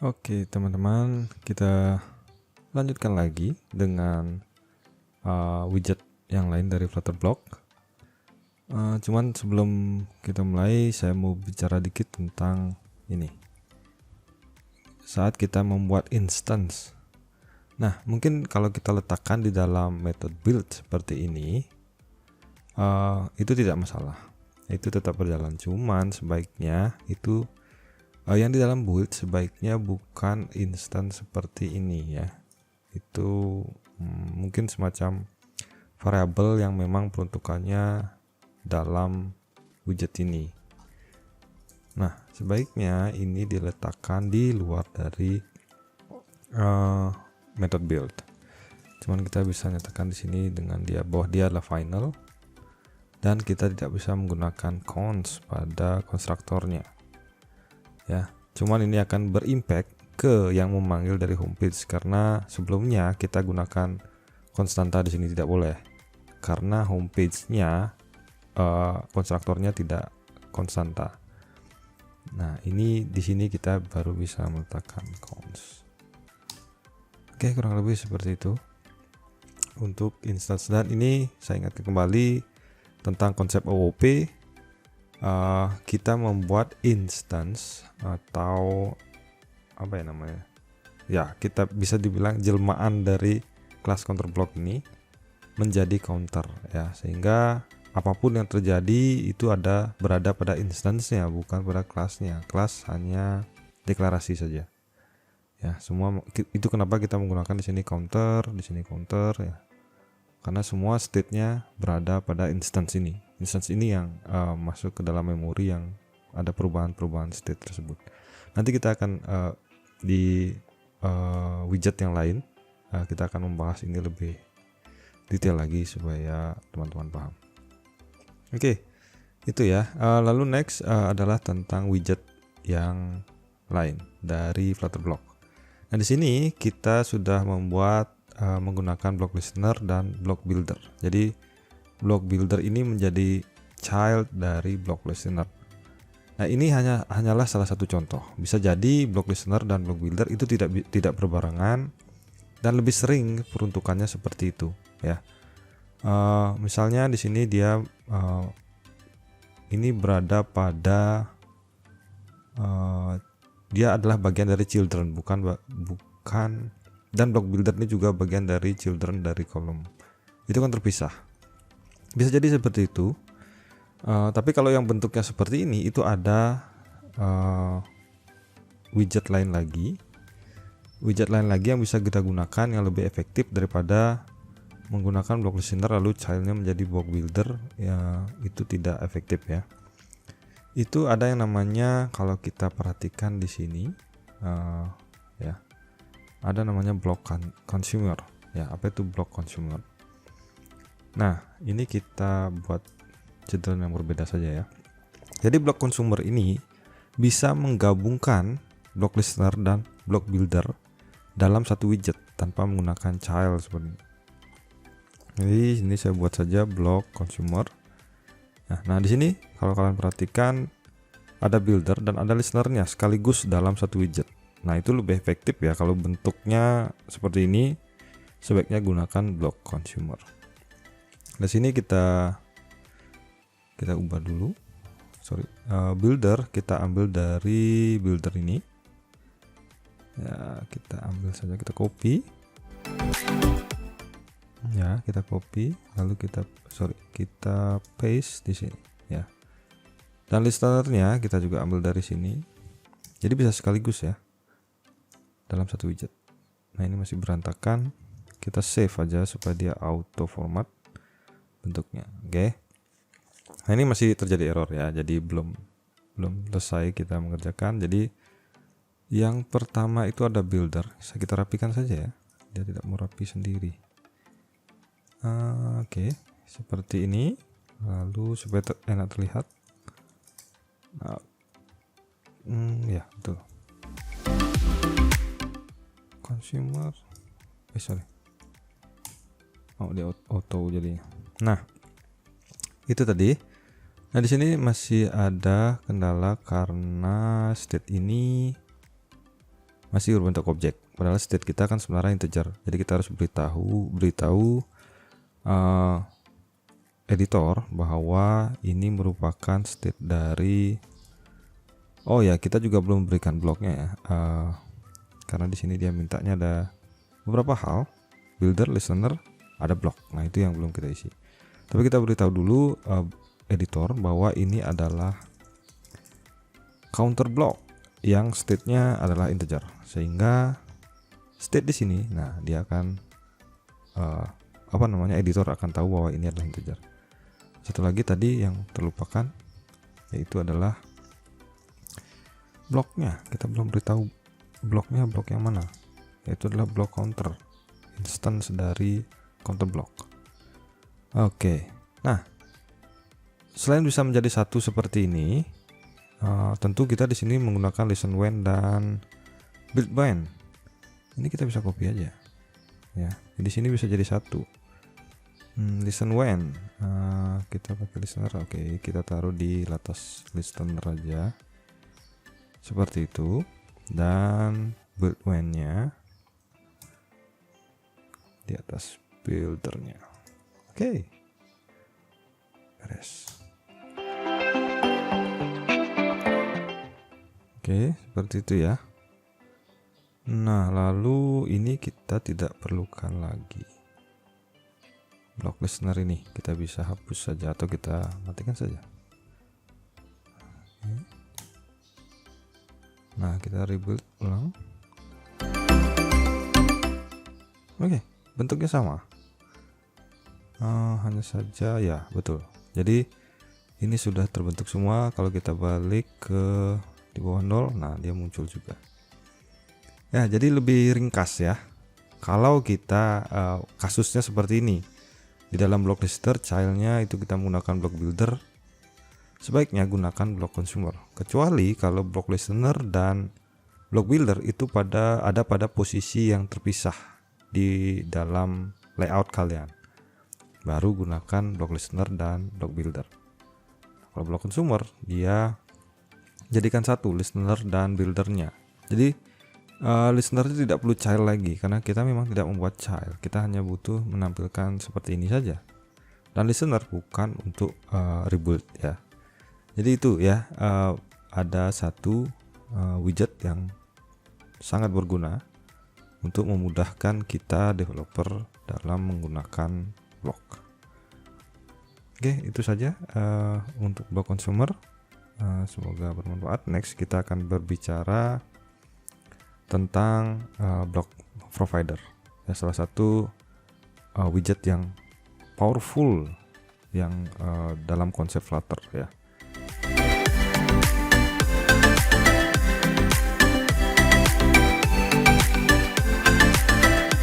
Oke teman-teman, kita lanjutkan lagi dengan widget yang lain dari Flutterblock. Cuman sebelum kita mulai, saya mau bicara dikit tentang ini. Saat kita membuat instance, nah mungkin kalau kita letakkan di dalam method build seperti ini, itu tidak masalah, itu tetap berjalan. Cuman sebaiknya itu yang di dalam build sebaiknya bukan instan seperti ini ya. Itu mungkin semacam variabel yang memang peruntukannya dalam widget ini. Nah, sebaiknya ini diletakkan di luar dari method build. Cuman kita bisa nyatakan di sini dengan bahwa dia adalah final, dan kita tidak bisa menggunakan cons pada konstruktornya. Ya, cuman ini akan berimpact ke yang memanggil dari homepage, karena sebelumnya kita gunakan konstanta di sini tidak boleh karena homepage-nya konstruktornya tidak konstanta. Nah, ini di sini kita baru bisa meletakkan cons. Oke, kurang lebih seperti itu untuk instance. Dan ini saya ingatkan kembali tentang konsep OOP. Kita membuat instance atau apa ya namanya, ya kita bisa dibilang jelmaan dari kelas counter block ini menjadi counter ya, sehingga apapun yang terjadi itu berada pada instance-nya, bukan pada kelasnya. Kelas hanya deklarasi saja ya. Semua itu kenapa kita menggunakan di sini counter, di sini counter ya, karena semua state-nya berada pada instance ini. Instance ini yang masuk ke dalam memori yang ada perubahan-perubahan state tersebut. Nanti kita akan di widget yang lain kita akan membahas ini lebih detail lagi supaya teman-teman paham. Oke, itu ya. Lalu next adalah tentang widget yang lain dari Flutterblock. Nah, di sini kita sudah membuat menggunakan block listener dan block builder. Jadi block builder ini menjadi child dari block listener. Nah, ini hanyalah salah satu contoh. Bisa jadi block listener dan block builder itu tidak berbarengan dan lebih sering peruntukannya seperti itu ya. Misalnya di sini dia ini berada pada dia adalah bagian dari children, bukan dan block builder ini juga bagian dari children dari kolom. Itu kan terpisah. Bisa jadi seperti itu. Tapi kalau yang bentuknya seperti ini, itu ada widget lain lagi yang bisa kita gunakan yang lebih efektif daripada menggunakan block listener lalu childnya menjadi block builder ya. Itu tidak efektif ya. Itu ada yang namanya, kalau kita perhatikan di sini ya, ada namanya block consumer ya. Apa itu block consumer? Nah, ini kita buat children yang berbeda saja ya. Jadi block consumer ini bisa menggabungkan block listener dan block builder dalam satu widget tanpa menggunakan child seperti ini. Jadi ini saya buat saja block consumer. Nah, di sini kalau kalian perhatikan ada builder dan ada listenernya sekaligus dalam satu widget. Nah, itu lebih efektif ya. Kalau bentuknya seperti ini, sebaiknya gunakan block consumer. Di sini kita ubah dulu. Builder kita ambil dari builder ini. Ya, kita ambil saja, kita copy. Ya, kita copy, lalu kita paste di sini ya. Dan listenernya kita juga ambil dari sini. Jadi bisa sekaligus ya dalam satu widget. Nah, ini masih berantakan. Kita save aja supaya dia auto format bentuknya. Oke. Nah, ini masih terjadi error ya. Jadi belum selesai kita mengerjakan. Jadi yang pertama itu ada builder. Kita rapikan saja ya. Dia tidak mau rapi sendiri. Oke, seperti ini. Lalu supaya enak terlihat. Ya, betul. Consumer. Sorry. Dia auto jadinya. Nah, itu tadi. Nah, di sini masih ada kendala karena state ini masih berbentuk objek. Padahal state kita kan sebenarnya integer. Jadi kita harus beritahu editor bahwa ini merupakan state dari. Oh ya, kita juga belum berikan bloknya ya. Karena di sini dia mintanya ada beberapa hal, builder, listener, ada blok. Nah, itu yang belum kita isi. Tapi kita beritahu dulu editor bahwa ini adalah counter block yang state-nya adalah integer, sehingga state di sini, nah dia akan editor akan tahu bahwa ini adalah integer. Satu lagi tadi yang terlupakan, yaitu adalah bloknya. Kita belum beritahu bloknya, blok yang mana, yaitu adalah blok counter, instance dari counter block. Oke, nah selain bisa menjadi satu seperti ini, tentu kita di sini menggunakan listen when dan build when. Ini kita bisa copy aja, ya. Di sini bisa jadi satu. Listen when, kita pakai listener. Oke, kita taruh di atas listener aja, seperti itu. Dan build when-nya di atas buildernya. Oke, beres. Oke, seperti itu ya. Nah, lalu ini kita tidak perlukan lagi. Block listener ini kita bisa hapus saja atau kita matikan saja. Nah, kita rebuild ulang. Oke, bentuknya sama. Hanya saja ya, betul. Jadi ini sudah terbentuk semua. Kalau kita balik ke di bawah 0, nah dia muncul juga ya. Jadi lebih ringkas ya kalau kita kasusnya seperti ini. Di dalam block lister childnya itu kita menggunakan block builder, sebaiknya gunakan block consumer, kecuali kalau block listener dan block builder itu ada pada posisi yang terpisah di dalam layout kalian, baru gunakan block listener dan block builder. Kalau block consumer dia jadikan satu, listener dan buildernya. Jadi listener itu tidak perlu child lagi, karena kita memang tidak membuat child, kita hanya butuh menampilkan seperti ini saja. Dan listener bukan untuk rebuild ya. Jadi itu ya, ada satu widget yang sangat berguna untuk memudahkan kita developer dalam menggunakan block. Oke, itu saja untuk block consumer. Semoga bermanfaat. Next kita akan berbicara tentang block provider ya, salah satu widget yang powerful yang dalam konsep Flutter ya.